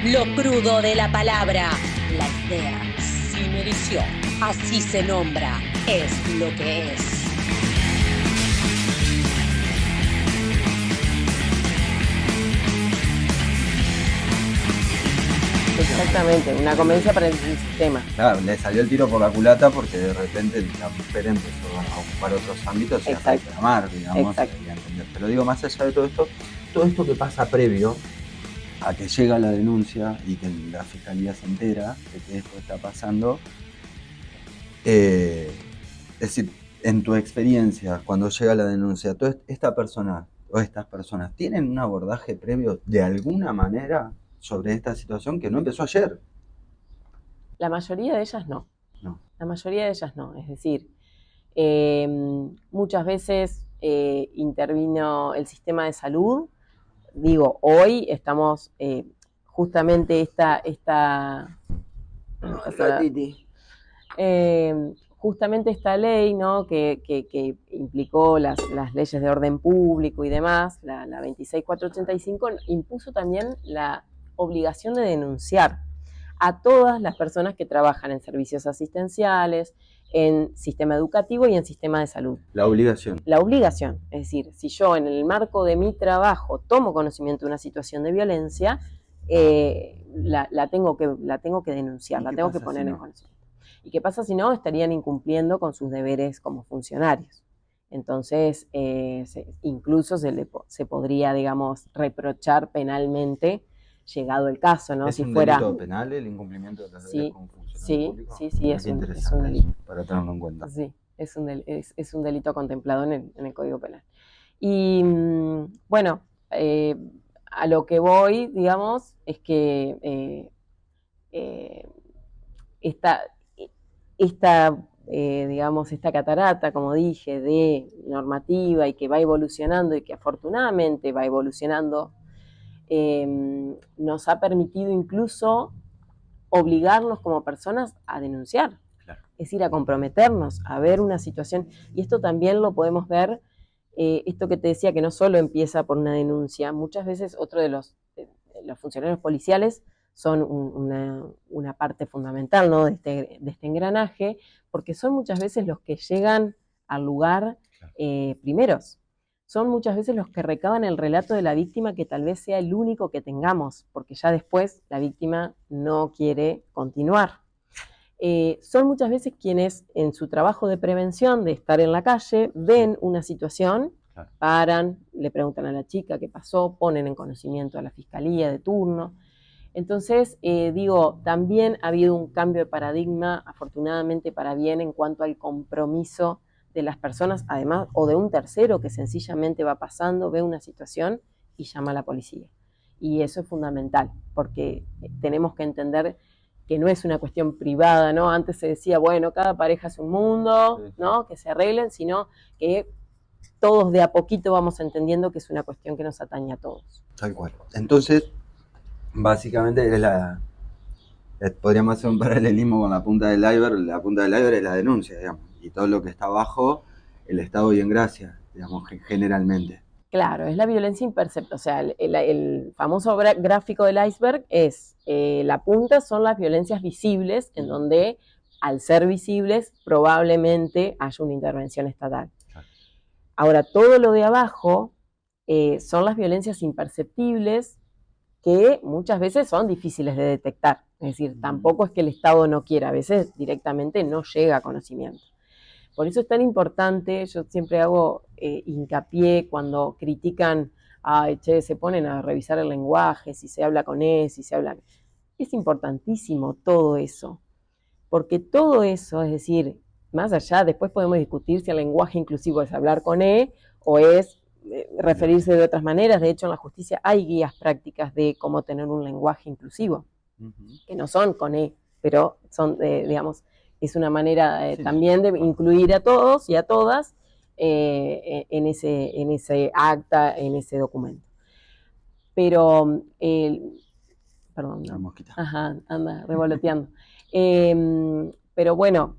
Lo crudo de la palabra, la idea sin edición, así se nombra, es lo que es. Exactamente, una conveniencia para el sistema. Claro, le salió el tiro por la culata porque de repente la mujer empezó a ocupar otros ámbitos y a reclamar, digamos, y a entender. Pero digo, más allá de todo esto que pasa previo a que llega la denuncia y que la fiscalía se entera de que esto está pasando, es decir, en tu experiencia, cuando llega la denuncia, toda esta persona o estas personas tienen un abordaje previo de alguna manera sobre esta situación que no empezó ayer. La mayoría de ellas no. La mayoría de ellas no. Es decir, muchas veces intervino el sistema de salud. Digo, hoy estamos justamente justamente esta ley, ¿no? que implicó las leyes de orden público y demás, la 26485, impuso también la obligación de denunciar a todas las personas que trabajan en servicios asistenciales, en sistema educativo y en sistema de salud. La obligación. La obligación, es decir, si yo en el marco de mi trabajo tomo conocimiento de una situación de violencia, la tengo que denunciar, la tengo que poner en conocimiento. ¿Y qué pasa si no? Estarían incumpliendo con sus deberes como funcionarios. Entonces, incluso se podría, digamos, reprochar penalmente, llegado el caso, ¿no? ¿Es un delito penal el incumplimiento de los deberes como funcionario público? Sí, es un delito. Para tenerlo en cuenta. Sí, es un delito contemplado en el Código Penal. Y bueno, a lo que voy, digamos, es que esta catarata, como dije, de normativa y que va evolucionando y que afortunadamente va evolucionando, nos ha permitido incluso obligarnos como personas a denunciar, es decir, a comprometernos, a ver una situación. Y esto también lo podemos ver, esto que te decía, que no solo empieza por una denuncia, muchas veces otro de los funcionarios policiales son una parte fundamental, ¿no? de este engranaje, porque son muchas veces los que llegan al lugar primeros. Son muchas veces los que recaban el relato de la víctima, que tal vez sea el único que tengamos, porque ya después la víctima no quiere continuar. Son muchas veces quienes en su trabajo de prevención, de estar en la calle, ven una situación, paran, le preguntan a la chica qué pasó, ponen en conocimiento a la fiscalía de turno. Entonces, también ha habido un cambio de paradigma, afortunadamente para bien, en cuanto al compromiso de las personas, además, o de un tercero que sencillamente va pasando, ve una situación y llama a la policía. Y eso es fundamental, porque tenemos que entender que no es una cuestión privada, ¿no? Antes se decía, bueno, cada pareja es un mundo, ¿no? Que se arreglen, sino que todos de a poquito vamos entendiendo que es una cuestión que nos atañe a todos. Tal cual. Entonces, básicamente podríamos hacer un paralelismo con la punta del iceberg. La punta del iceberg es la denuncia, digamos, y todo lo que está abajo, el estado bien gracia, digamos, generalmente. Claro, es la violencia imperceptible. O sea, el famoso gráfico del iceberg es, la punta son las violencias visibles, en donde al ser visibles probablemente haya una intervención estatal. Ahora, todo lo de abajo son las violencias imperceptibles, que muchas veces son difíciles de detectar. Es decir, tampoco es que el Estado no quiera, a veces directamente no llega a conocimiento. Por eso es tan importante, yo siempre hago hincapié cuando critican, se ponen a revisar el lenguaje, si se habla con si se habla... Es importantísimo todo eso, porque todo eso, es decir, más allá, después podemos discutir si el lenguaje inclusivo es hablar con o es referirse de otras maneras. De hecho, en la justicia hay guías prácticas de cómo tener un lenguaje inclusivo, que no son con pero son, digamos, es una manera también de incluir a todos y a todas en ese acta, en ese documento. Pero, perdón, la mosquita. Ajá, anda revoloteando. Pero bueno,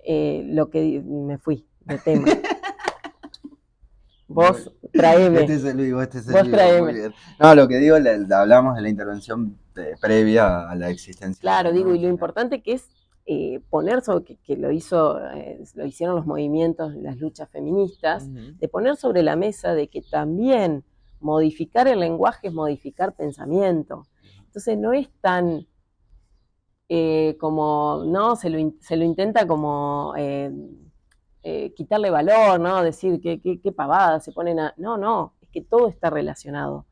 lo que me fui de tema. Vos traeme. Este es el vivo, este es el vos vivo. traeme. Muy bien. No, lo que digo, hablamos de la intervención previa a la existencia. Claro, digo, y lo importante que es poner sobre, que lo hicieron los movimientos, las luchas feministas, de poner sobre la mesa de que también modificar el lenguaje es modificar pensamiento. Entonces no es tan como, ¿no? Se lo intenta como quitarle valor, ¿no? Decir qué pavada se ponen a... No, es que todo está relacionado.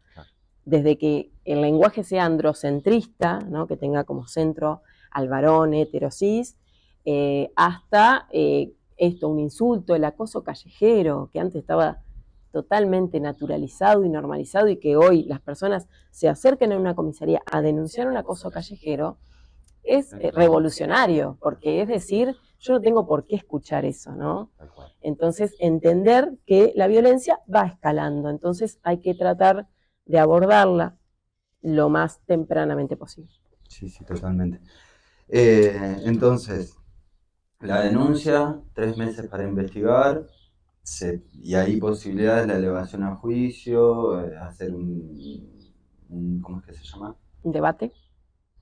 Desde que el lenguaje sea androcentrista, ¿no? Que tenga como centro al varón heterosis, hasta esto, un insulto, el acoso callejero, que antes estaba totalmente naturalizado y normalizado y que hoy las personas se acerquen a una comisaría a denunciar un acoso callejero, es revolucionario, porque es decir, yo no tengo por qué escuchar eso, ¿no? Entonces, entender que la violencia va escalando, entonces hay que tratar de abordarla lo más tempranamente posible. Sí, totalmente. Entonces, la denuncia, 3 meses para investigar, y hay posibilidades de elevación a juicio, hacer un ¿cómo es que se llama? Un debate.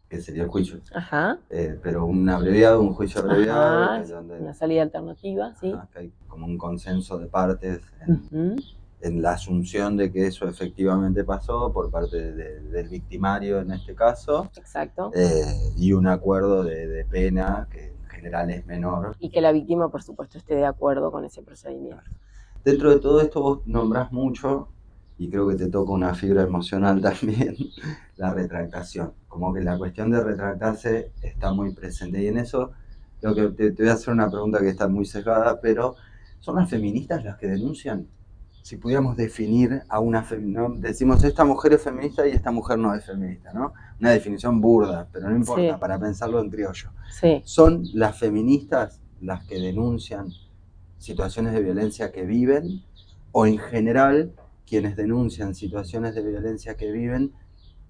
Que sería el juicio. Ajá. Pero un abreviado, un juicio abreviado. Donde, una salida alternativa, sí. Que hay como un consenso de partes en la asunción de que eso efectivamente pasó por parte del victimario en este caso. Exacto. Y un acuerdo de pena que en general es menor. Y que la víctima, por supuesto, esté de acuerdo con ese procedimiento. Dentro de todo esto vos nombrás mucho, y creo que te toca una fibra emocional también, la retractación. Como que la cuestión de retractarse está muy presente. Y en eso, lo que te voy a hacer una pregunta que está muy sesgada, pero ¿son las feministas las que denuncian? Si pudiéramos definir a una feminista, ¿no? Decimos esta mujer es feminista y esta mujer no es feminista, ¿no? Una definición burda, pero no importa, para pensarlo en criollo. Sí. ¿Son las feministas las que denuncian situaciones de violencia que viven, o en general quienes denuncian situaciones de violencia que viven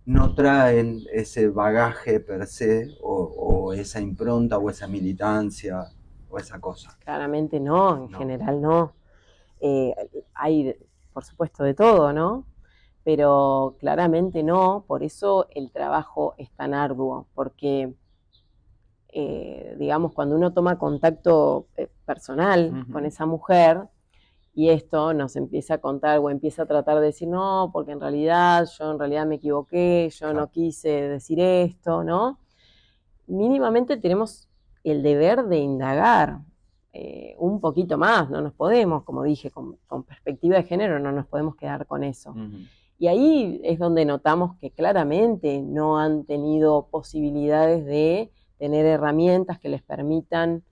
no traen ese bagaje per se o esa impronta o esa militancia o esa cosa? Claramente no, en general no. Hay, por supuesto, de todo, ¿no? Pero claramente no, por eso el trabajo es tan arduo, porque digamos, cuando uno toma contacto personal con esa mujer y esto nos empieza a contar o empieza a tratar de decir, no, porque yo en realidad me equivoqué, yo no quise decir esto, ¿no? Mínimamente tenemos el deber de indagar un poquito más, no nos podemos, como dije, con perspectiva de género, no nos podemos quedar con eso. Y ahí es donde notamos que claramente no han tenido posibilidades de tener herramientas que les permitan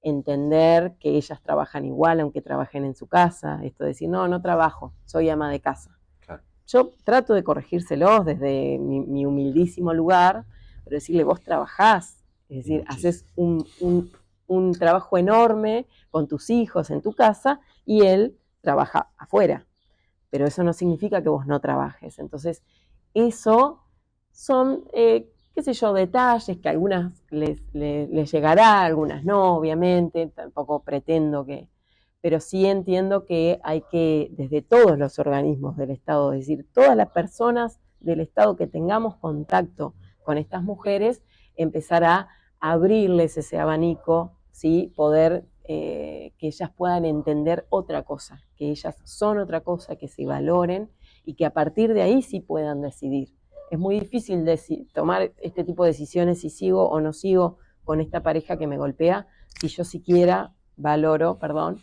entender que ellas trabajan igual aunque trabajen en su casa. Esto de decir, no trabajo, soy ama de casa. Claro. Yo trato de corregírselos desde mi humildísimo lugar, pero decirle, vos trabajás, es decir, haces un trabajo enorme con tus hijos en tu casa y él trabaja afuera. Pero eso no significa que vos no trabajes. Entonces, eso son, qué sé yo, detalles que a algunas les llegará, a algunas no, obviamente, tampoco pretendo que... Pero sí entiendo que hay que, desde todos los organismos del Estado, es decir, todas las personas del Estado que tengamos contacto con estas mujeres, empezar a abrirles ese abanico, ¿sí? Poder que ellas puedan entender otra cosa, que ellas son otra cosa, que se valoren y que a partir de ahí sí puedan decidir. Es muy difícil tomar este tipo de decisiones si sigo o no sigo con esta pareja que me golpea, si yo siquiera valoro, perdón,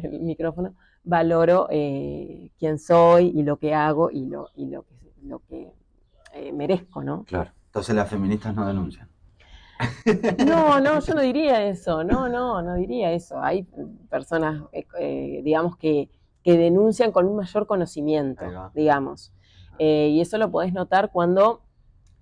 el micrófono, valoro quién soy y lo que hago y lo que merezco, ¿no? Claro. Entonces las feministas no denuncian. No, yo no diría eso, no diría eso. Hay personas, digamos, que denuncian con un mayor conocimiento, digamos. Y eso lo podés notar cuando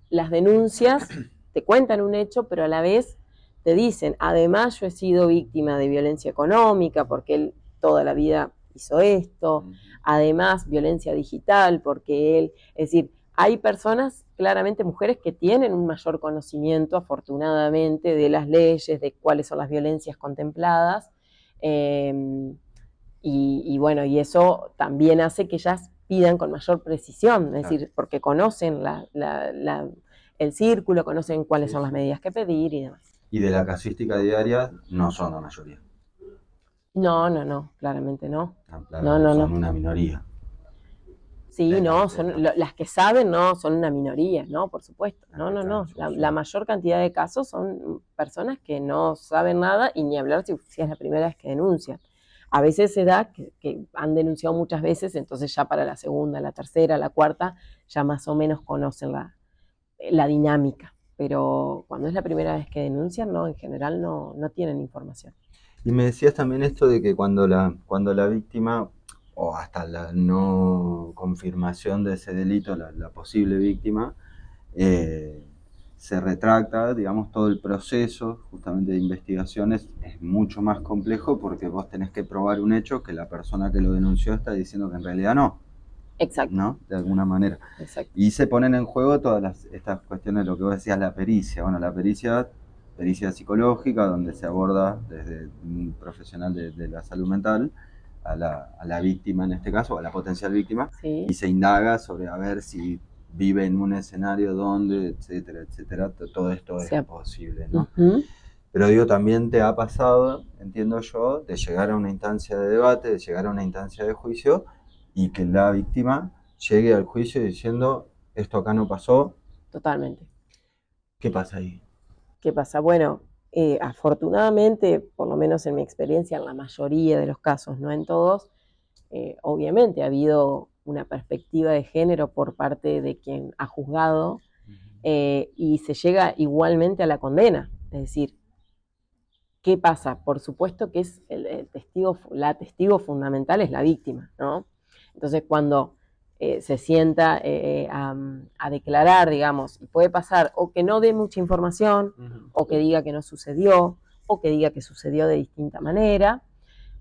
las denuncias te cuentan un hecho, pero a la vez te dicen, además yo he sido víctima de violencia económica porque él toda la vida hizo esto, además violencia digital porque él, es decir, hay personas, claramente mujeres, que tienen un mayor conocimiento, afortunadamente, de las leyes, de cuáles son las violencias contempladas, Y bueno, y eso también hace que ellas pidan con mayor precisión, es decir, porque conocen el círculo, conocen cuáles son las medidas que pedir y demás. Y de la casuística diaria no son la mayoría. No, claramente no. Son una minoría. Sí, las que saben, no, son una minoría, no, por supuesto. No. La mayor cantidad de casos son personas que no saben nada y ni hablar si es la primera vez que denuncian. A veces se da que han denunciado muchas veces, entonces ya para la segunda, la tercera, la cuarta, ya más o menos conocen la dinámica. Pero cuando es la primera vez que denuncian, no, en general no tienen información. Y me decías también esto de que cuando la víctima, o hasta la no confirmación de ese delito, la posible víctima, se retracta, digamos, todo el proceso justamente de investigaciones es mucho más complejo porque vos tenés que probar un hecho que la persona que lo denunció está diciendo que en realidad no. Exacto. ¿No? De alguna manera. Exacto. Y se ponen en juego todas estas cuestiones, lo que vos decías, la pericia. Bueno, la pericia psicológica, donde se aborda desde un profesional de la salud mental a la víctima en este caso, a la potencial víctima, sí. Y se indaga sobre a ver si vive en un escenario donde, etcétera, etcétera, todo esto es posible, ¿no? Uh-huh. Pero digo, también te ha pasado, entiendo yo, de llegar a una instancia de debate, de llegar a una instancia de juicio y que la víctima llegue al juicio diciendo, esto acá no pasó. Totalmente. ¿Qué pasa ahí? ¿Qué pasa? Bueno, afortunadamente, por lo menos en mi experiencia, en la mayoría de los casos, no en todos, obviamente ha habido una perspectiva de género por parte de quien ha juzgado y se llega igualmente a la condena. Es decir, ¿qué pasa? Por supuesto que es la testigo fundamental es la víctima, ¿no? Entonces, cuando se sienta a declarar, digamos, y puede pasar o que no dé mucha información, o que diga que no sucedió, o que diga que sucedió de distinta manera.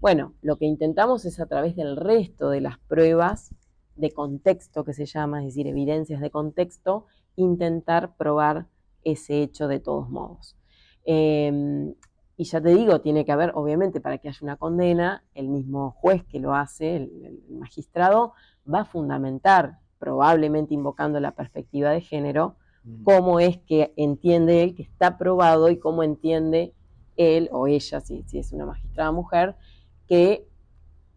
Bueno, lo que intentamos es a través del resto de las pruebas de contexto que se llama, es decir, evidencias de contexto, intentar probar ese hecho de todos modos. Y ya te digo, tiene que haber, obviamente, para que haya una condena, el mismo juez que lo hace, el magistrado, va a fundamentar, probablemente invocando la perspectiva de género, cómo es que entiende él que está probado y cómo entiende él o ella, si es una magistrada mujer, que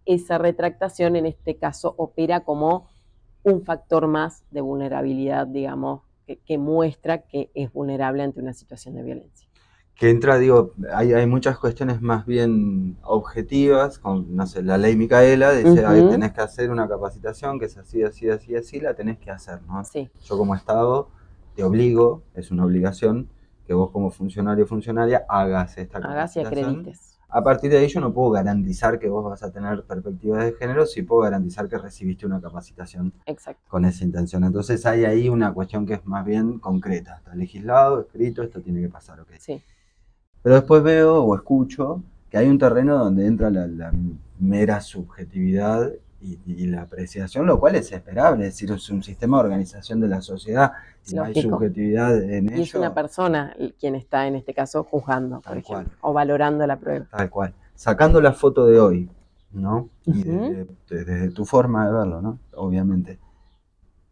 esa retractación en este caso opera como un factor más de vulnerabilidad, digamos, que muestra que es vulnerable ante una situación de violencia. Que entra, digo, hay muchas cuestiones más bien objetivas, con, no sé, la ley Micaela dice, tenés que hacer una capacitación que es así, la tenés que hacer, ¿no? Sí. Yo como Estado te obligo, es una obligación, que vos como funcionario o funcionaria hagas esta capacitación. Hagas y acredites. A partir de ahí yo no puedo garantizar que vos vas a tener perspectivas de género, sí puedo garantizar que recibiste una capacitación con esa intención. Entonces hay ahí una cuestión que es más bien concreta, está legislado, escrito, esto tiene que pasar, ok. Sí. Pero después veo o escucho que hay un terreno donde entra la mera subjetividad y la apreciación, lo cual es esperable, es decir, es un sistema de organización de la sociedad, si no hay subjetividad en ello. Y es una persona quien está en este caso juzgando, por ejemplo, o valorando la prueba. Tal cual. Sacando la foto de hoy, ¿no? Y desde tu forma de verlo, ¿no? Obviamente.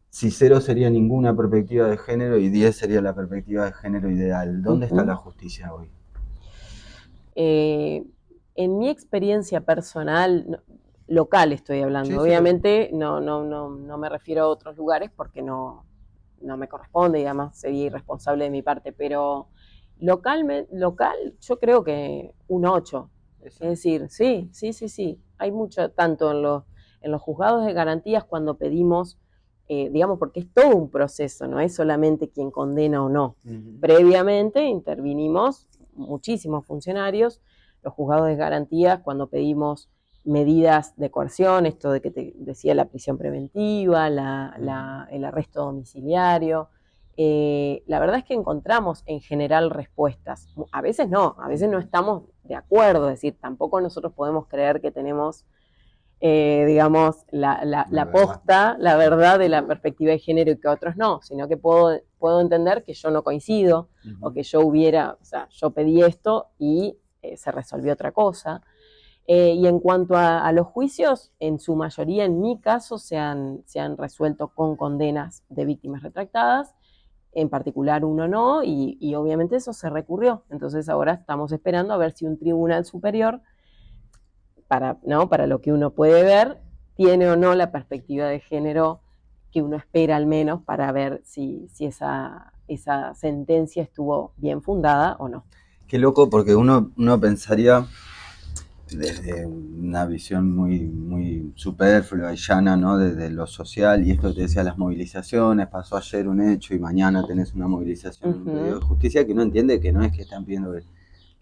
Si 0 sería ninguna perspectiva de género y 10 sería la perspectiva de género ideal, ¿dónde está la justicia hoy? En mi experiencia personal, local estoy hablando, obviamente no me refiero a otros lugares porque no me corresponde y además sería irresponsable de mi parte, pero local yo creo que un 8. Es decir, sí, hay mucho, tanto en los juzgados de garantías cuando pedimos, digamos, porque es todo un proceso, no es solamente quien condena o no. Previamente intervinimos muchísimos funcionarios, los juzgados de garantías cuando pedimos medidas de coerción, esto de que te decía la prisión preventiva, el arresto domiciliario. La verdad es que encontramos en general respuestas. A veces no estamos de acuerdo, es decir, tampoco nosotros podemos creer que tenemos, digamos, la posta, la verdad de la perspectiva de género y que otros no, sino que puedo entender que yo no coincido o que yo pedí esto y se resolvió otra cosa. Y en cuanto a los juicios, en su mayoría, en mi caso, se han resuelto con condenas de víctimas retractadas, en particular uno no, y obviamente eso se recurrió. Entonces ahora estamos esperando a ver si un tribunal superior, para lo que uno puede ver, tiene o no la perspectiva de género que uno espera al menos para ver si esa sentencia estuvo bien fundada o no. Qué loco, porque uno pensaría desde una visión muy superflua y llana, ¿no? Desde lo social, y esto te decía, las movilizaciones, pasó ayer un hecho y mañana tenés una movilización, un pedido de justicia, que uno entiende que no es que están pidiendo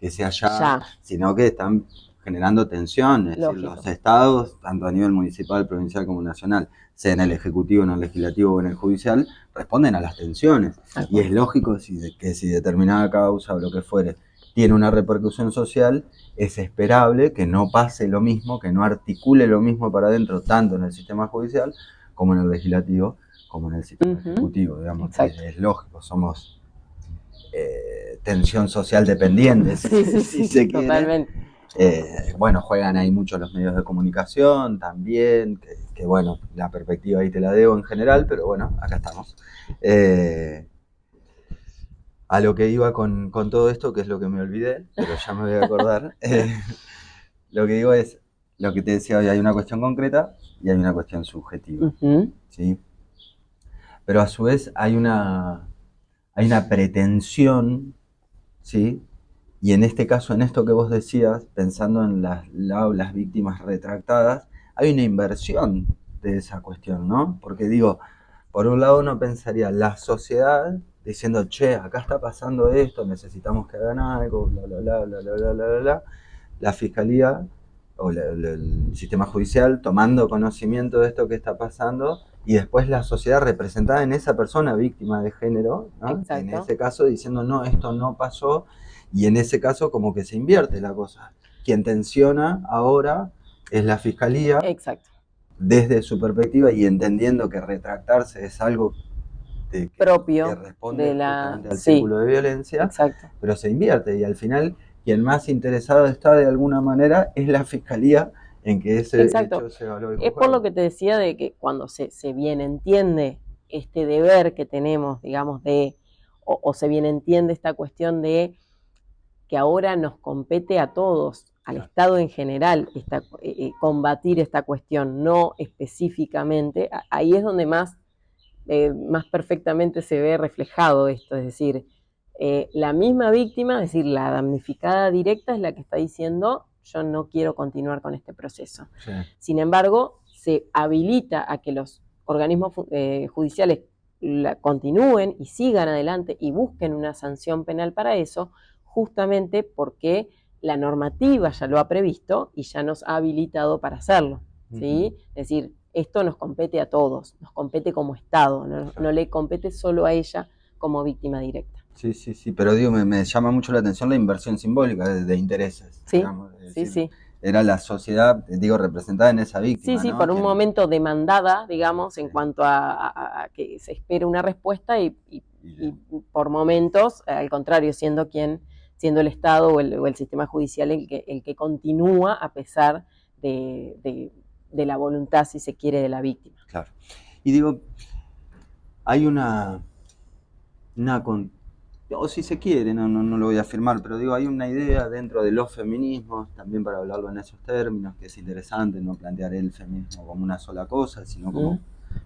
que sea ya, sino que están generando tensión, es decir, los estados, tanto a nivel municipal, provincial como nacional, sea en el ejecutivo, en el legislativo o en el judicial, responden a las tensiones. Y es lógico que si determinada causa o lo que fuere tiene una repercusión social, es esperable que no pase lo mismo, que no articule lo mismo para adentro, tanto en el sistema judicial como en el legislativo, como en el sistema ejecutivo, digamos. Es lógico, somos tensión social dependiente, si se quiere. Totalmente. Bueno, juegan ahí mucho los medios de comunicación también, que bueno, la perspectiva ahí te la debo en general, pero bueno, acá estamos. A lo que iba con todo esto, que es lo que me olvidé, pero ya me voy a acordar, lo que digo es, lo que te decía hoy, hay una cuestión concreta y hay una cuestión subjetiva, ¿sí? Pero a su vez hay una pretensión, ¿sí? Y en este caso, en esto que vos decías, pensando en las víctimas retractadas, hay una inversión de esa cuestión, ¿no? Porque digo, por un lado uno pensaría, la sociedad diciendo, che, acá está pasando esto, necesitamos que hagan algo, bla, bla, bla, bla, bla, bla, bla, bla. La fiscalía o el sistema judicial tomando conocimiento de esto que está pasando, y después la sociedad representada en esa persona víctima de género, ¿no? En ese caso diciendo, no, esto no pasó, y en ese caso como que se invierte la cosa. Quien tensiona ahora es la fiscalía. Exacto. Desde su perspectiva y entendiendo que retractarse es algo propio que responde justamente al círculo de violencia. Exacto. Pero se invierte, y al final quien más interesado está de alguna manera es la fiscalía en que ese hecho se valore. Es por lo que te decía de que cuando se bien entiende este deber que tenemos, digamos, o se bien entiende esta cuestión de que ahora nos compete a todos, al Estado en general, combatir esta cuestión, no específicamente, ahí es donde más perfectamente se ve reflejado esto, es decir, la misma víctima, es decir, la damnificada directa es la que está diciendo, yo no quiero continuar con este proceso. Sí. Sin embargo, se habilita a que los organismos judiciales continúen y sigan adelante y busquen una sanción penal para eso, justamente porque la normativa ya lo ha previsto y ya nos ha habilitado para hacerlo, ¿sí? Es decir, esto nos compete a todos, nos compete como Estado, no le compete solo a ella como víctima directa. Sí, pero digo, me llama mucho la atención la inversión simbólica de intereses. Sí, digamos, sí. Era la sociedad, digo, representada en esa víctima, Sí, ¿no? por un momento demandada, digamos, en cuanto a que se espera una respuesta y por momentos, al contrario, siendo el Estado o el sistema judicial el que continúa a pesar de la voluntad, si se quiere, de la víctima. Claro. Y digo, hay o si se quiere, no lo voy a afirmar, pero digo, hay una idea dentro de los feminismos, también para hablarlo en esos términos, que es interesante no plantear el feminismo como una sola cosa, sino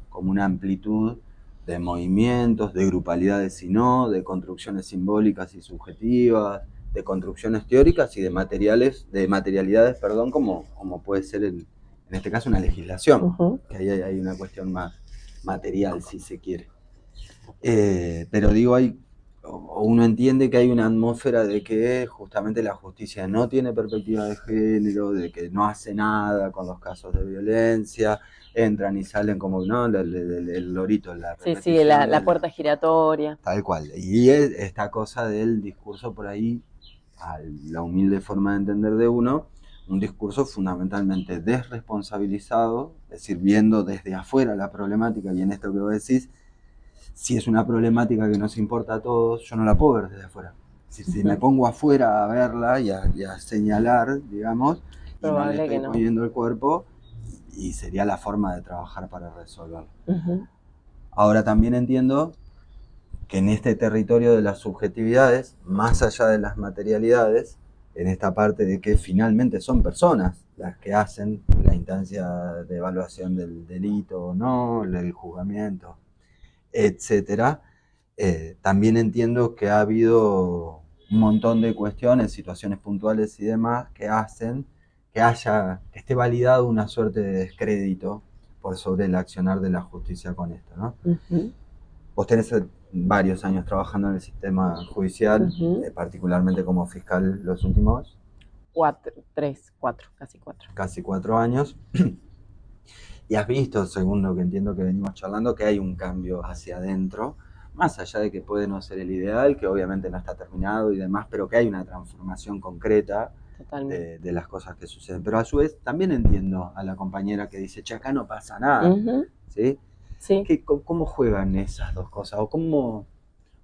como una amplitud de movimientos, de grupalidades y no, de construcciones simbólicas y subjetivas, de construcciones teóricas y de materialidades, como puede ser en este caso una legislación, que ahí hay una cuestión más material, si se quiere. Pero digo, uno entiende que hay una atmósfera de que justamente la justicia no tiene perspectiva de género, de que no hace nada con los casos de violencia, entran y salen como, ¿no? El lorito, la puerta giratoria. Tal cual. Y esta cosa del discurso por ahí, a la humilde forma de entender de uno, un discurso fundamentalmente desresponsabilizado, es decir, viendo desde afuera la problemática, y en esto que vos decís, si es una problemática que nos importa a todos, yo no la puedo ver desde afuera. Si me pongo afuera a verla y a señalar, digamos, y no le estoy poniendo el cuerpo, y sería la forma de trabajar para resolverlo. Ahora también entiendo que en este territorio de las subjetividades, más allá de las materialidades, en esta parte de que finalmente son personas las que hacen la instancia de evaluación del delito o no, el juzgamiento, etcétera, también entiendo que ha habido un montón de cuestiones, situaciones puntuales y demás, que hacen que esté validado una suerte de descrédito por sobre el accionar de la justicia con esto, ¿no? Vos tenés varios años trabajando en el sistema judicial, particularmente como fiscal los últimos... Casi 4 años. Y has visto, según lo que entiendo que venimos charlando, que hay un cambio hacia adentro, más allá de que puede no ser el ideal, que obviamente no está terminado y demás, pero que hay una transformación concreta de las cosas que suceden. Pero a su vez también entiendo a la compañera que dice, che, acá no pasa nada, ¿sí? Sí. ¿Cómo juegan esas dos cosas? O cómo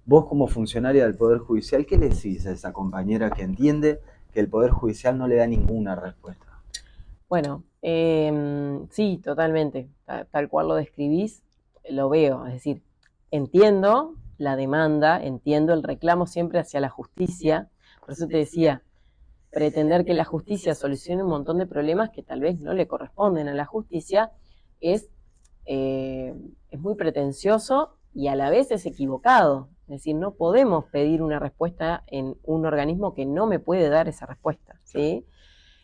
vos, como funcionaria del Poder Judicial, ¿qué le decís a esa compañera que entiende que el Poder Judicial no le da ninguna respuesta? Bueno, sí, totalmente. Tal cual lo describís, lo veo. Es decir, entiendo la demanda, entiendo el reclamo siempre hacia la justicia. Por eso te decía, pretender que la justicia solucione un montón de problemas que tal vez no le corresponden a la justicia es muy pretencioso y a la vez es equivocado. Es decir, no podemos pedir una respuesta en un organismo que no me puede dar esa respuesta, ¿sí?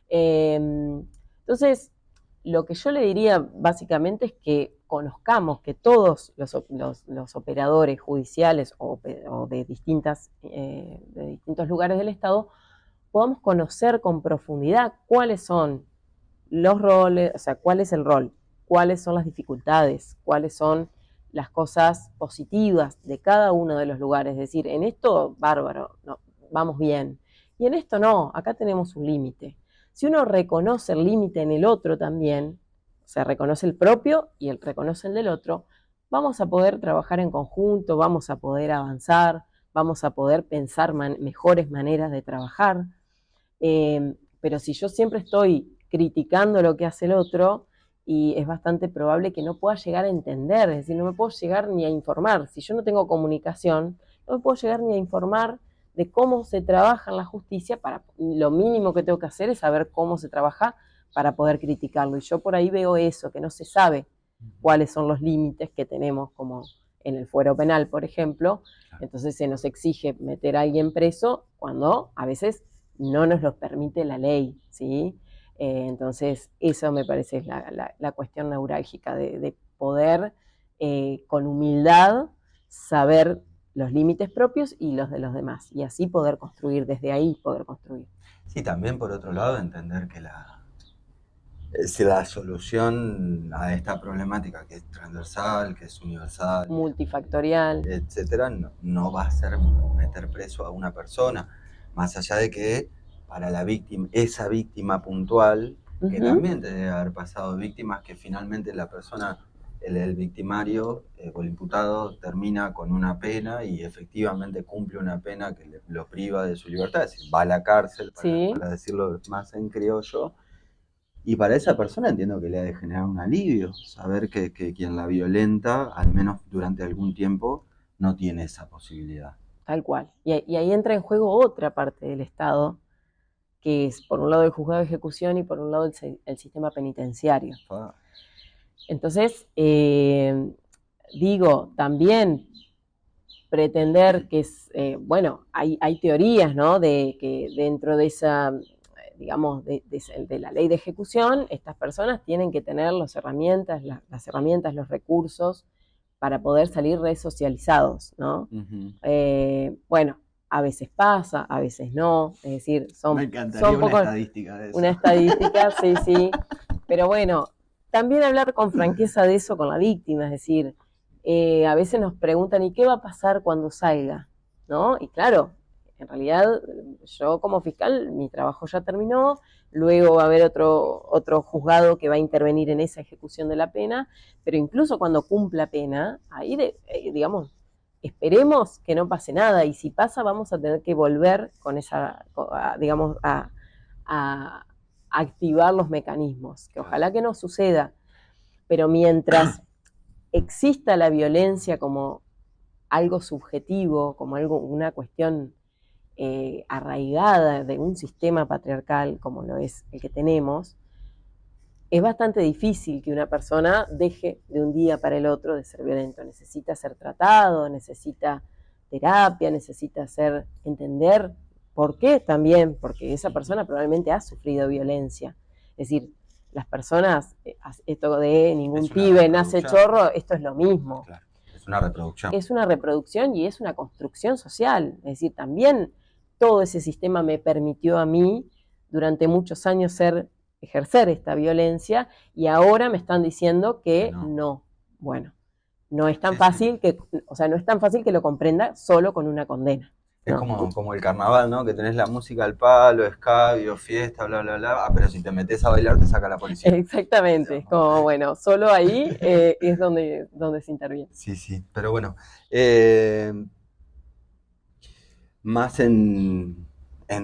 Entonces, lo que yo le diría básicamente es que conozcamos que todos los operadores judiciales o de distintos lugares del Estado podamos conocer con profundidad cuáles son los roles, o sea, cuál es el rol, cuáles son las dificultades, cuáles son las cosas positivas de cada uno de los lugares. Es decir, en esto, bárbaro, no, vamos bien. Y en esto no, acá tenemos un límite. Si uno reconoce el límite en el otro también, o sea, reconoce el propio y reconoce el del otro, vamos a poder trabajar en conjunto, vamos a poder avanzar, vamos a poder pensar mejores maneras de trabajar. Pero si yo siempre estoy criticando lo que hace el otro, y es bastante probable que no pueda llegar a entender, es decir, no me puedo llegar ni a informar. Si yo no tengo comunicación, no me puedo llegar ni a informar de cómo se trabaja en la justicia. Lo mínimo que tengo que hacer es saber cómo se trabaja para poder criticarlo. Y yo por ahí veo eso, que no se sabe cuáles son los límites que tenemos, como en el fuero penal, por ejemplo. Entonces se nos exige meter a alguien preso cuando a veces no nos lo permite la ley, ¿sí? Entonces eso me parece es la cuestión neurálgica de poder con humildad saber los límites propios y los de los demás, y así poder construir, desde ahí poder construir. Sí, también por otro lado entender que la solución a esta problemática, que es transversal, que es universal, multifactorial, etcétera, no va a ser meter preso a una persona, más allá de que para la víctima, esa víctima puntual, que también debe haber pasado víctimas, que finalmente la persona, el victimario o el imputado termina con una pena y efectivamente cumple una pena que lo priva de su libertad, es decir, va a la cárcel, para decirlo más en criollo. Y para esa persona entiendo que le ha de generar un alivio, saber que quien la violenta, al menos durante algún tiempo, no tiene esa posibilidad. Tal cual. Y ahí entra en juego otra parte del Estado, que es por un lado el juzgado de ejecución y por un lado el sistema penitenciario. Entonces, digo, también pretender que es, hay teorías, ¿no?, de que dentro de esa, digamos, de la ley de ejecución, estas personas tienen que tener las herramientas, los recursos para poder salir resocializados, ¿no? Bueno, a veces pasa, a veces no, es decir, me encantaría una estadística de eso. Una estadística, sí, pero bueno, también hablar con franqueza de eso con la víctima, es decir, a veces nos preguntan, ¿y qué va a pasar cuando salga? ¿No? Y claro, en realidad yo como fiscal, mi trabajo ya terminó, luego va a haber otro juzgado que va a intervenir en esa ejecución de la pena, pero incluso cuando cumpla pena, ahí digamos, esperemos que no pase nada, y si pasa vamos a tener que volver con esa, digamos, a activar los mecanismos, que ojalá que no suceda, pero mientras exista la violencia como algo subjetivo, como una cuestión arraigada de un sistema patriarcal como lo es el que tenemos, es bastante difícil que una persona deje de un día para el otro de ser violento. Necesita ser tratado, necesita terapia, necesita entender por qué también, porque esa persona probablemente ha sufrido violencia. Es decir, las personas, esto de ningún pibe nace chorro, esto es lo mismo. Claro, es una reproducción. Es una reproducción y es una construcción social. Es decir, también todo ese sistema me permitió a mí durante muchos años ejercer esta violencia y ahora me están diciendo que no. Bueno, no es tan fácil no es tan fácil que lo comprenda solo con una condena. Es como el carnaval, ¿no? Que tenés la música al palo, escabio, fiesta, bla, bla, bla, pero si te metes a bailar te saca la policía. Exactamente, es como, bueno, solo ahí es donde se interviene. Sí, pero bueno, más en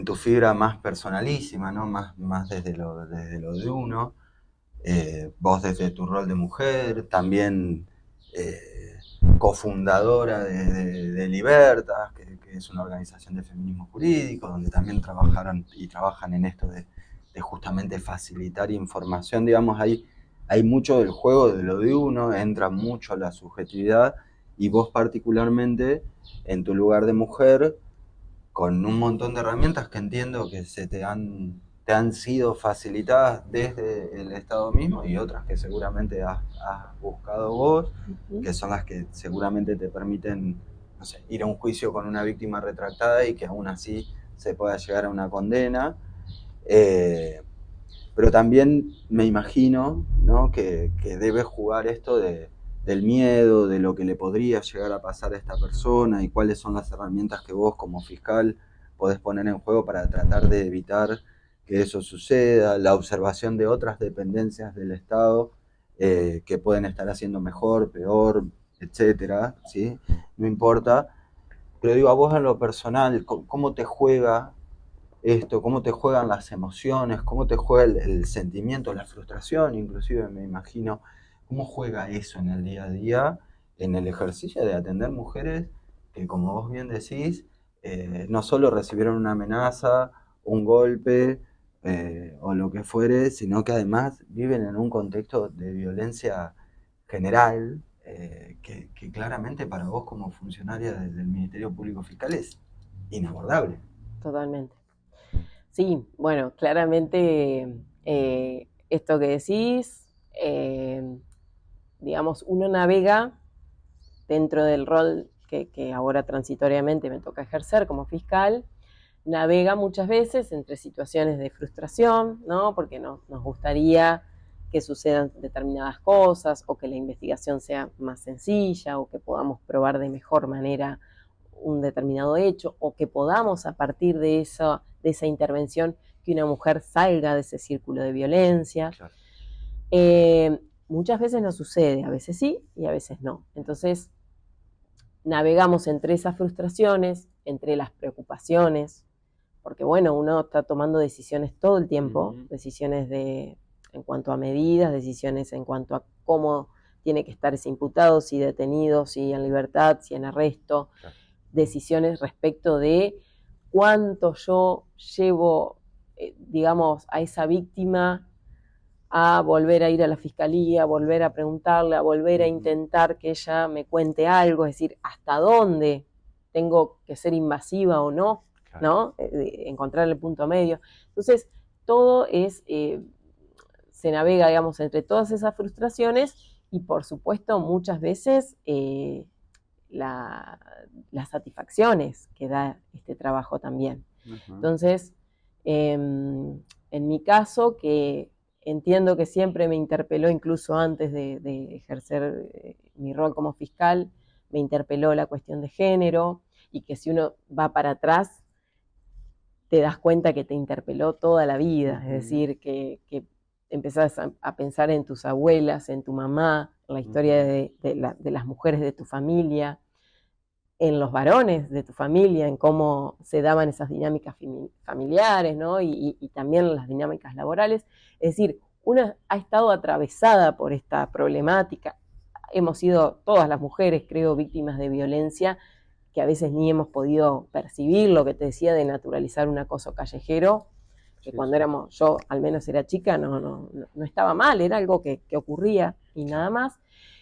tu fibra más personalísima, ¿no? Más desde lo de uno, vos desde tu rol de mujer, también cofundadora de Libertas, que es una organización de feminismo jurídico, donde también trabajan en esto de justamente facilitar información, digamos, hay mucho del juego de lo de uno, entra mucho la subjetividad, y vos particularmente, en tu lugar de mujer, con un montón de herramientas que entiendo que te han sido facilitadas desde el Estado mismo y otras que seguramente has buscado vos, que son las que seguramente te permiten, no sé, ir a un juicio con una víctima retractada y que aún así se pueda llegar a una condena. Pero también me imagino, ¿no? que debe jugar esto del miedo, de lo que le podría llegar a pasar a esta persona y cuáles son las herramientas que vos como fiscal podés poner en juego para tratar de evitar que eso suceda, la observación de otras dependencias del Estado que pueden estar haciendo mejor, peor, etcétera, ¿sí? No importa. Pero digo, a vos en lo personal, ¿cómo te juega esto? ¿Cómo te juegan las emociones? ¿Cómo te juega el sentimiento, la frustración? Inclusive me imagino, ¿cómo juega eso en el día a día, en el ejercicio de atender mujeres que, como vos bien decís, no solo recibieron una amenaza, un golpe o lo que fuere, sino que además viven en un contexto de violencia general que claramente para vos como funcionaria del Ministerio Público Fiscal es inabordable? Totalmente. Sí, bueno, claramente esto que decís, digamos, uno navega dentro del rol que ahora transitoriamente me toca ejercer como fiscal, navega muchas veces entre situaciones de frustración, ¿no? Porque nos gustaría que sucedan determinadas cosas o que la investigación sea más sencilla o que podamos probar de mejor manera un determinado hecho o que podamos a partir de esa intervención que una mujer salga de ese círculo de violencia. Claro. Muchas veces no sucede, a veces sí y a veces no. Entonces navegamos entre esas frustraciones, entre las preocupaciones, porque bueno, uno está tomando decisiones todo el tiempo, decisiones en cuanto a medidas, decisiones en cuanto a cómo tiene que estar ese imputado, si detenido, si en libertad, si en arresto, claro. Decisiones respecto de cuánto yo llevo, digamos, a esa víctima a volver a ir a la fiscalía, a volver a preguntarle, a volver a intentar que ella me cuente algo, es decir, hasta dónde tengo que ser invasiva o no, claro. ¿No? Encontrar el punto medio. Entonces, todo se navega, digamos, entre todas esas frustraciones y, por supuesto, muchas veces las satisfacciones que da este trabajo también. Uh-huh. Entonces, en mi caso, que entiendo que siempre me interpeló, incluso antes de ejercer mi rol como fiscal, me interpeló la cuestión de género, y que si uno va para atrás, te das cuenta que te interpeló toda la vida, uh-huh. Es decir, que empezás a pensar en tus abuelas, en tu mamá, en la historia de las mujeres de tu familia, en los varones de tu familia, en cómo se daban esas dinámicas familiares, ¿no? Y también las dinámicas laborales. Es decir, una ha estado atravesada por esta problemática. Hemos sido, todas las mujeres, creo, víctimas de violencia, que a veces ni hemos podido percibir, lo que te decía de naturalizar un acoso callejero, que sí, cuando éramos, yo al menos era chica, no estaba mal, era algo que ocurría y nada más.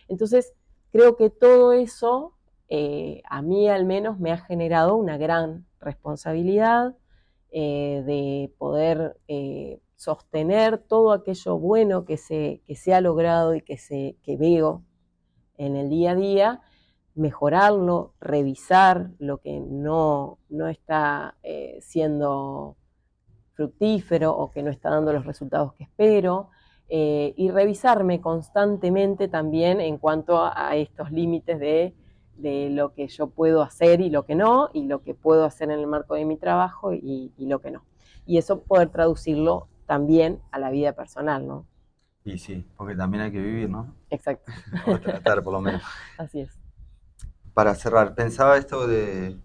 Entonces, creo que todo eso, a mí al menos, me ha generado una gran responsabilidad de poder sostener todo aquello bueno que se ha logrado y que veo en el día a día, mejorarlo, revisar lo que no está siendo fructífero o que no está dando los resultados que espero, y revisarme constantemente también en cuanto a estos límites de lo que yo puedo hacer y lo que no, y lo que puedo hacer en el marco de mi trabajo y lo que no. Y eso poder traducirlo también a la vida personal, ¿no? Y sí, porque también hay que vivir, ¿no? Exacto. O tratar, por lo menos. Así es. Para cerrar, pensaba esto de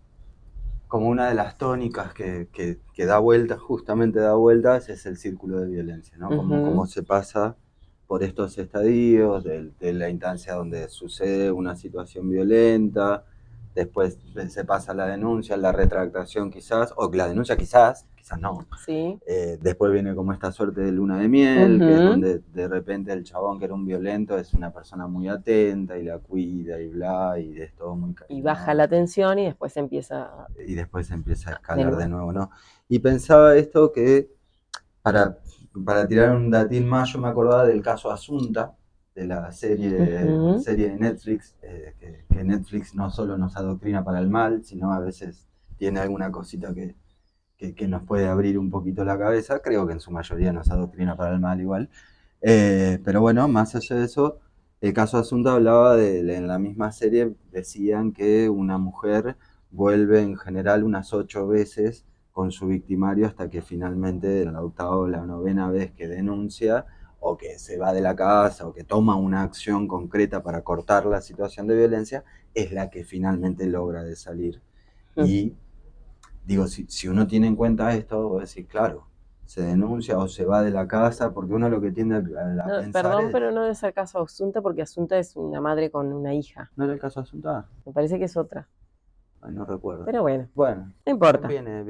como una de las tónicas que da vueltas, justamente da vueltas, es el círculo de violencia, ¿no? Como se pasa por estos estadios de la instancia donde sucede una situación violenta, después se pasa la denuncia, la retractación quizás, o la denuncia quizás no. Sí. Después viene como esta suerte de luna de miel, que es donde de repente el chabón que era un violento es una persona muy atenta y la cuida y bla, y es todo muy cariñoso. Y baja la tensión y después empieza... Y después empieza a escalar de nuevo, ¿no? Y pensaba esto que, para tirar un datín más, yo me acordaba del caso Asunta, de la serie de Netflix, que Netflix no solo nos adoctrina para el mal, sino a veces tiene alguna cosita que nos puede abrir un poquito la cabeza. Creo que en su mayoría nos adoctrina para el mal igual. Pero bueno, más allá de eso, el caso Asunta hablaba en la misma serie, decían que una mujer vuelve en general unas 8 veces con su victimario hasta que finalmente en la 8ª o la 9ª vez que denuncia, o que se va de la casa, o que toma una acción concreta para cortar la situación de violencia, es la que finalmente logra de salir. Y digo, si uno tiene en cuenta esto, vos decís, claro, se denuncia o se va de la casa, porque uno lo que tiende a pensar perdón, pero no es el caso Asunta, porque Asunta es una madre con una hija. ¿No era el caso Asunta? Me parece que es otra. Ay, no recuerdo. Pero bueno, no importa. Viene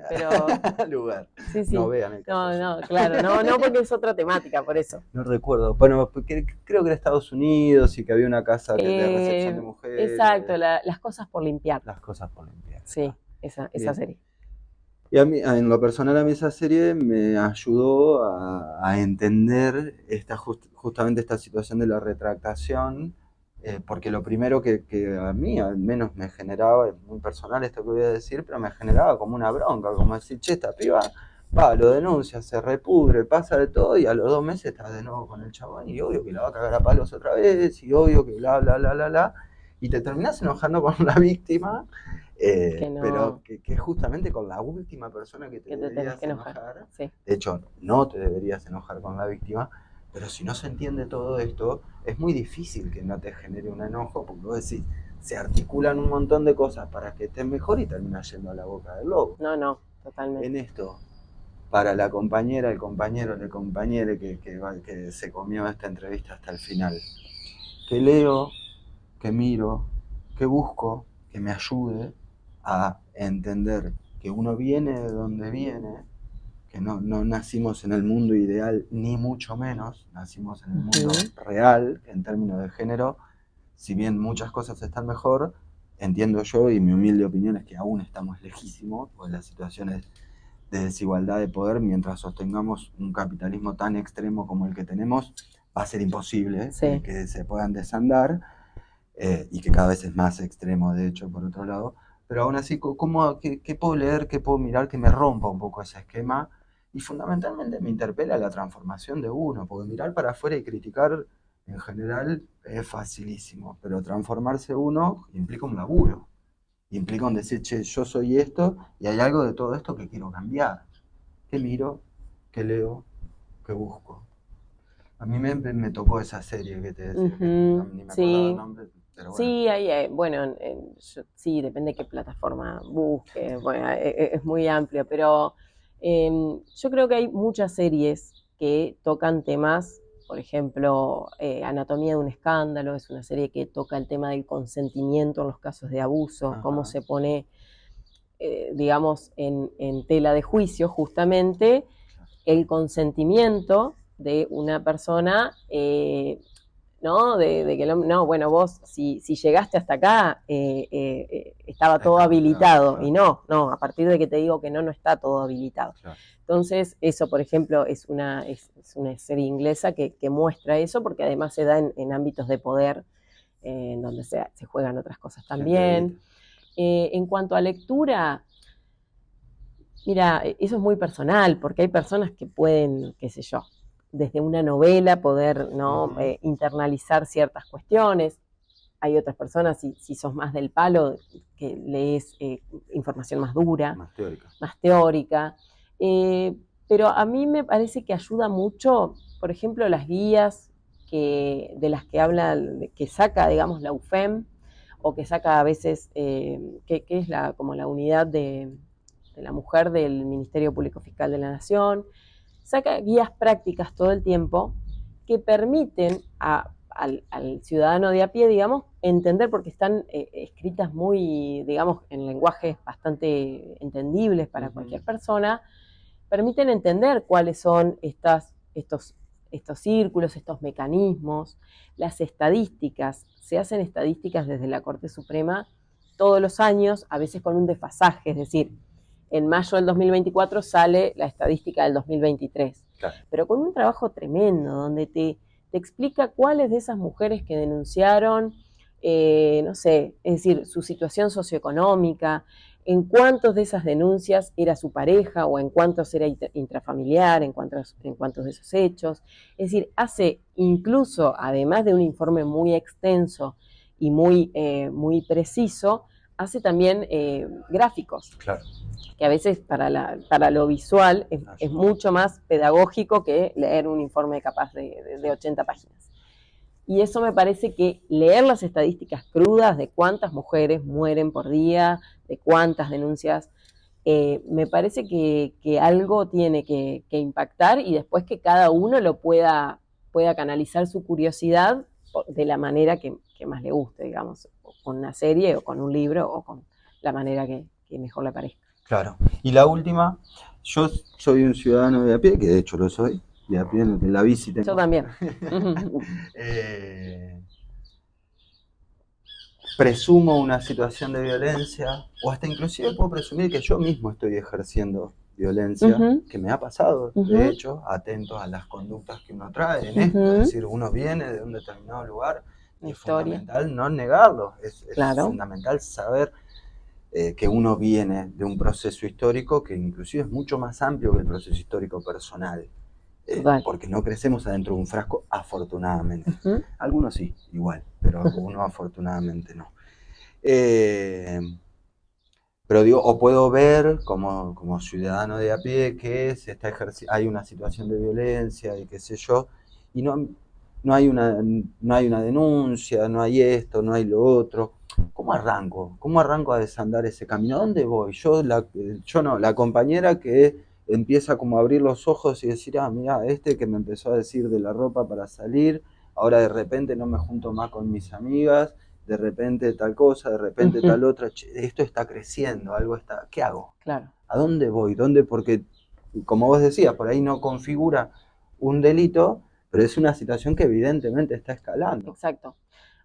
pero... al lugar. Sí. No vean el caso No, claro, no, porque es otra temática, por eso. No recuerdo. Bueno, creo que era Estados Unidos y que había una casa de recepción de mujeres. Exacto, las cosas por limpiar. Las cosas por limpiar. Sí, esa serie. Y a mí, en lo personal, a mí esa serie me ayudó a entender justamente esta situación de la retractación, porque lo primero que a mí al menos me generaba, es muy personal esto que voy a decir, pero me generaba como una bronca, como decir, che, esta piba lo denuncia, se repudre, pasa de todo, y a los 2 meses está de nuevo con el chabón, y obvio que la va a cagar a palos otra vez, y obvio que bla, bla, bla, bla, bla, y te terminás enojando con la víctima. Pero que justamente con la última persona que te deberías enojar. Sí. De hecho, no te deberías enojar con la víctima, pero si no se entiende todo esto, es muy difícil que no te genere un enojo, porque vos decís, se articulan un montón de cosas para que estés mejor y terminas yendo a la boca del lobo. No, totalmente. En esto, para la compañera, el compañero, la compañera que se comió esta entrevista hasta el final, que leo, que miro, que busco, que me ayude a entender que uno viene de donde viene, que no nacimos en el mundo ideal, ni mucho menos, nacimos en el mundo real, en términos de género, si bien muchas cosas están mejor, entiendo yo, y mi humilde opinión es que aún estamos lejísimos, pues las situaciones de desigualdad de poder, mientras sostengamos un capitalismo tan extremo como el que tenemos, va a ser imposible que se puedan desandar, y que cada vez es más extremo, de hecho, por otro lado. Pero aún así, ¿qué puedo leer, qué puedo mirar que me rompa un poco ese esquema? Y fundamentalmente me interpela la transformación de uno, porque mirar para afuera y criticar en general es facilísimo, pero transformarse uno implica un laburo, implica un decir, che, yo soy esto y hay algo de todo esto que quiero cambiar. ¿Qué miro? ¿Qué leo? ¿Qué busco? A mí me tocó esa serie que te decía, ni me acordaba el nombre. Pero sí, bueno, sí, depende de qué plataforma busque, bueno, es muy amplio, pero yo creo que hay muchas series que tocan temas, por ejemplo, Anatomía de un escándalo, es una serie que toca el tema del consentimiento en los casos de abuso, cómo se pone, digamos, en tela de juicio justamente el consentimiento de una persona, ¿no? De que no, bueno, vos si llegaste hasta acá, estaba todo habilitado, claro. Y no, a partir de que te digo que no está todo habilitado. Claro. Entonces, eso, por ejemplo, es una serie inglesa que muestra eso, porque además se da en ámbitos de poder, en donde se juegan otras cosas también. En cuanto a lectura, mira, eso es muy personal, porque hay personas que pueden, qué sé yo, desde una novela poder, ¿no? Internalizar ciertas cuestiones. Hay otras personas, si sos más del palo, que lees información más dura, más teórica. Pero a mí me parece que ayuda mucho, por ejemplo, las guías de las que habla, que saca, digamos, la UFEM, o que saca a veces, que es como la unidad de la mujer del Ministerio Público Fiscal de la Nación, saca guías prácticas todo el tiempo que permiten al ciudadano de a pie, digamos, entender, porque están escritas muy, digamos, en lenguajes bastante entendibles para cualquier persona, permiten entender cuáles son estos círculos, estos mecanismos, las estadísticas. Se hacen estadísticas desde la Corte Suprema todos los años, a veces con un desfasaje, es decir, en mayo del 2024 sale la estadística del 2023, claro. Pero con un trabajo tremendo, donde te explica cuáles de esas mujeres que denunciaron, no sé, es decir, su situación socioeconómica, en cuántos de esas denuncias era su pareja o en cuántos era intrafamiliar, en cuántos de esos hechos. Es decir, hace incluso, además de un informe muy extenso y muy preciso, hace también gráficos. Claro. Que a veces para lo visual es mucho más pedagógico que leer un informe capaz de 80 páginas. Y eso me parece que leer las estadísticas crudas de cuántas mujeres mueren por día, de cuántas denuncias, me parece que algo tiene que impactar, y después que cada uno lo pueda canalizar su curiosidad de la manera que más le guste, digamos, con una serie o con un libro o con la manera que mejor le parezca. Claro. Y la última, yo soy un ciudadano de a pie, que de hecho lo soy, de a pie en la bici tengo. Yo también. Presumo una situación de violencia, o hasta inclusive puedo presumir que yo mismo estoy ejerciendo violencia, que me ha pasado, de hecho, atentos a las conductas que uno trae en esto, es decir, uno viene de un determinado lugar y es fundamental no negarlo, es claro. Fundamental saber que uno viene de un proceso histórico que inclusive es mucho más amplio que el proceso histórico personal, porque no crecemos adentro de un frasco, afortunadamente. Algunos sí, igual, pero uno afortunadamente no. Pero digo, o puedo ver como ciudadano de a pie que se está hay una situación de violencia y qué sé yo, y no hay una denuncia, no hay esto, no hay lo otro. ¿Cómo arranco? ¿Cómo arranco a desandar ese camino? ¿A dónde voy? Yo no, la compañera que empieza como a abrir los ojos y decir, mira, que me empezó a decir de la ropa para salir, ahora de repente no me junto más con mis amigas, de repente tal cosa, de repente tal otra, esto está creciendo, algo está, ¿qué hago? Claro. ¿A dónde voy? ¿Dónde? Porque, como vos decías, por ahí no configura un delito, pero es una situación que evidentemente está escalando. Exacto.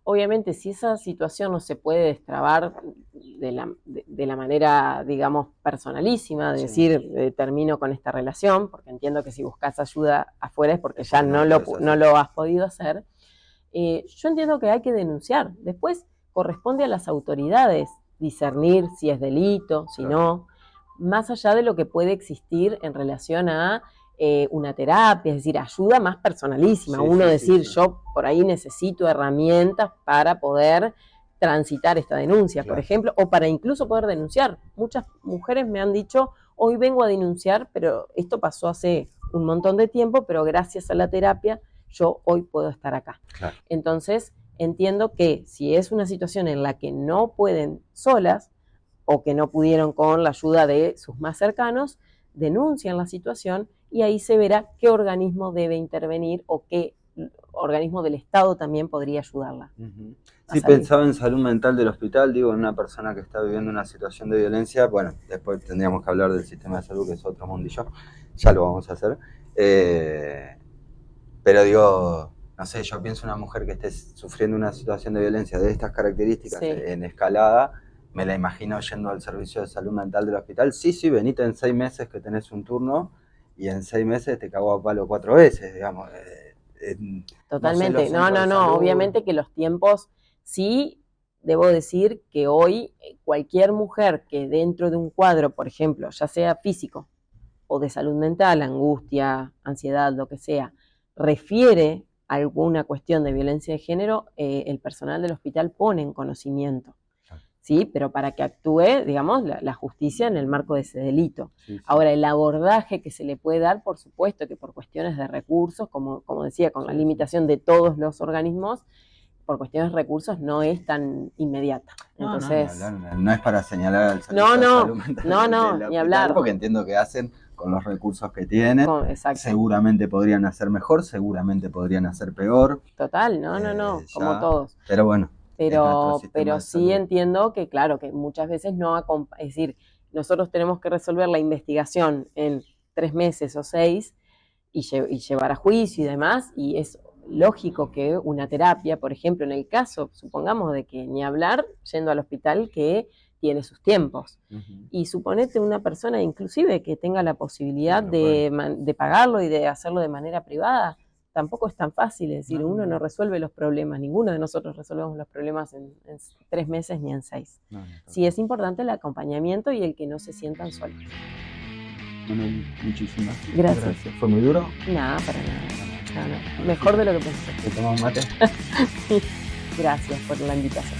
Obviamente, si esa situación no se puede destrabar de la manera, digamos, personalísima, de decir, termino con esta relación, porque entiendo que si buscas ayuda afuera es porque ya no lo has podido hacer, yo entiendo que hay que denunciar. Después corresponde a las autoridades discernir si es delito, si no, más allá de lo que puede existir en relación a una terapia, es decir, ayuda más personalísima, yo por ahí necesito herramientas para poder transitar esta denuncia, por ejemplo, o para incluso poder denunciar. Muchas mujeres me han dicho, hoy vengo a denunciar, pero esto pasó hace un montón de tiempo, pero gracias a la terapia yo hoy puedo estar acá. Entonces, entiendo que si es una situación en la que no pueden solas o que no pudieron con la ayuda de sus más cercanos, denuncian la situación y ahí se verá qué organismo debe intervenir o qué organismo del Estado también podría ayudarla. Sí, pensaba en salud mental del hospital, digo, en una persona que está viviendo una situación de violencia. Bueno, después tendríamos que hablar del sistema de salud, que es otro mundillo, ya lo vamos a hacer. Pero digo, no sé, yo pienso en una mujer que esté sufriendo una situación de violencia de estas características, sí, en escalada, me la imagino yendo al servicio de salud mental del hospital. Sí, venite en 6 meses que tenés un turno y en 6 meses te cago a palo 4 veces, digamos. Totalmente, no, obviamente que los tiempos, sí, debo decir que hoy cualquier mujer que dentro de un cuadro, por ejemplo, ya sea físico o de salud mental, angustia, ansiedad, lo que sea, refiere a alguna cuestión de violencia de género, el personal del hospital pone en conocimiento, ¿sí? Pero para que actúe, digamos, la justicia en el marco de ese delito. Sí. Ahora, el abordaje que se le puede dar, por supuesto que por cuestiones de recursos, como decía, con la limitación de todos los organismos, por cuestiones de recursos no es tan inmediata. Entonces, no es para señalar al servicio de salud mental ni hablar. Porque entiendo que hacen con los recursos que tienen. Seguramente podrían hacer mejor, seguramente podrían hacer peor. Total, como todos. Pero bueno. Pero sí entiendo que, claro, que muchas veces es decir, nosotros tenemos que resolver la investigación en 3 meses o 6 y llevar a juicio y demás, y es lógico que una terapia, por ejemplo, en el caso, supongamos de que ni hablar, yendo al hospital, que tiene sus tiempos. Y suponete una persona inclusive que tenga la posibilidad de pagarlo y de hacerlo de manera privada, tampoco es tan fácil. Es decir, uno no resuelve los problemas, ninguno de nosotros resolvemos los problemas en 3 meses ni en 6. Sí es importante el acompañamiento y el que no se sientan solos. Bueno, muchísimas gracias. ¿Fue muy duro? Nada, para nada. No. Mejor de lo que pensé. ¿Te tomamos mate? Sí. Gracias por la invitación.